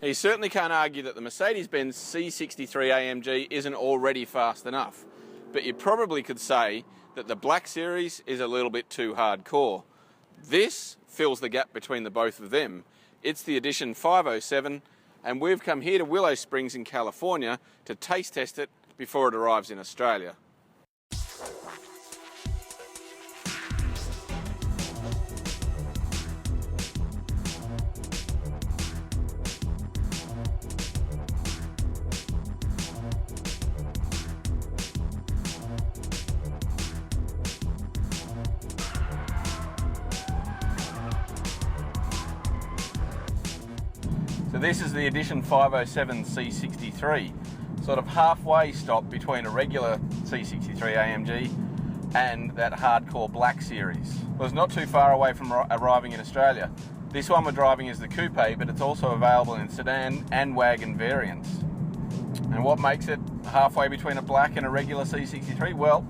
You certainly can't argue that the Mercedes-Benz C63 AMG isn't already fast enough, but you probably could say that the Black Series is a little bit too hardcore. This fills the gap between the both of them. It's the Edition 507, and we've come here to Willow Springs in California to taste test it before it arrives in Australia. So this is the Edition 507 C63, sort of halfway stop between a regular C63 AMG and that hardcore Black Series. Well, it's not too far away from arriving in Australia. This one we're driving is the coupe, but it's also available in sedan and wagon variants. And what makes it halfway between a black and a regular C63? Well,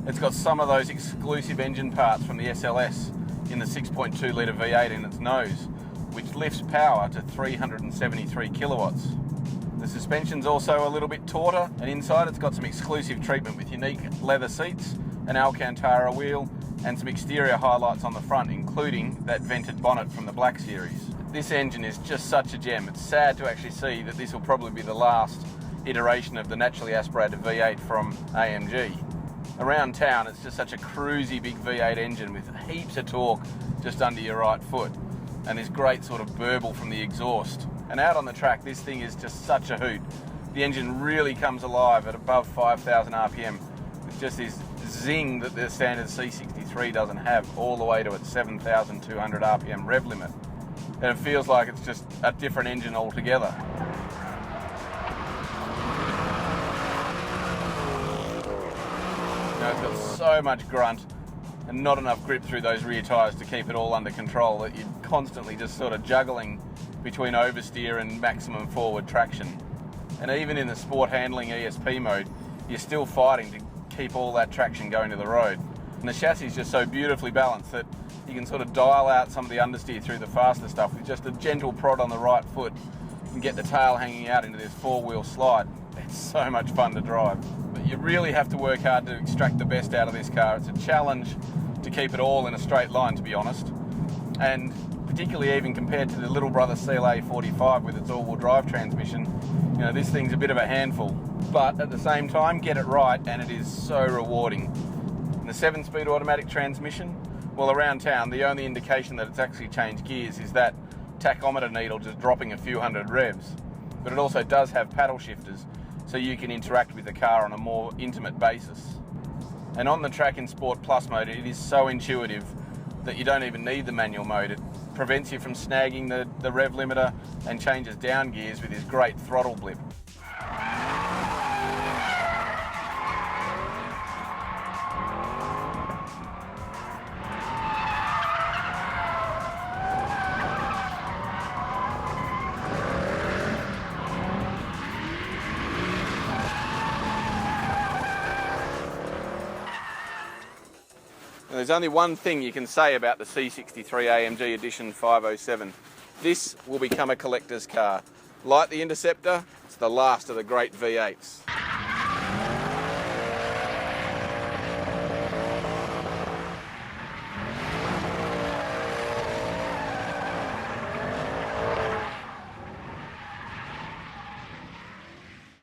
it's got some of those exclusive engine parts from the SLS in the 6.2 litre V8 in its nose, which lifts power to 373 kilowatts. The suspension's also a little bit tauter, and inside it's got some exclusive treatment with unique leather seats, an Alcantara wheel, and some exterior highlights on the front, including that vented bonnet from the Black Series. This engine is just such a gem. It's sad to actually see that this will probably be the last iteration of the naturally aspirated V8 from AMG. Around town, it's just such a cruisy big V8 engine with heaps of torque just under your right foot, and this great sort of burble from the exhaust. And out on the track, this thing is just such a hoot. The engine really comes alive at above 5,000 RPM with just this zing that the standard C63 doesn't have, all the way to its 7,200 RPM rev limit. And it feels like it's just a different engine altogether. It's got so much grunt and not enough grip through those rear tyres to keep it all under control that you're constantly just sort of juggling between oversteer and maximum forward traction. And even in the sport handling ESP mode, you're still fighting to keep all that traction going to the road. And the chassis is just so beautifully balanced that you can sort of dial out some of the understeer through the faster stuff with just a gentle prod on the right foot and get the tail hanging out into this four-wheel slide. It's so much fun to drive. But you really have to work hard to extract the best out of this car. It's a challenge to keep it all in a straight line, to be honest. And particularly even compared to the little brother CLA 45 with its all-wheel drive transmission, this thing's a bit of a handful. But at the same time, get it right and it is so rewarding. And the 7-speed automatic transmission, well, around town, the only indication that it's actually changed gears is that tachometer needle just dropping a few hundred revs. But it also does have paddle shifters, so you can interact with the car on a more intimate basis. And on the track in Sport Plus mode, it is so intuitive that you don't even need the manual mode. It prevents you from snagging the rev limiter and changes down gears with this great throttle blip. There's only one thing you can say about the C63 AMG Edition 507. This will become a collector's car. Like the Interceptor, it's the last of the great V8s.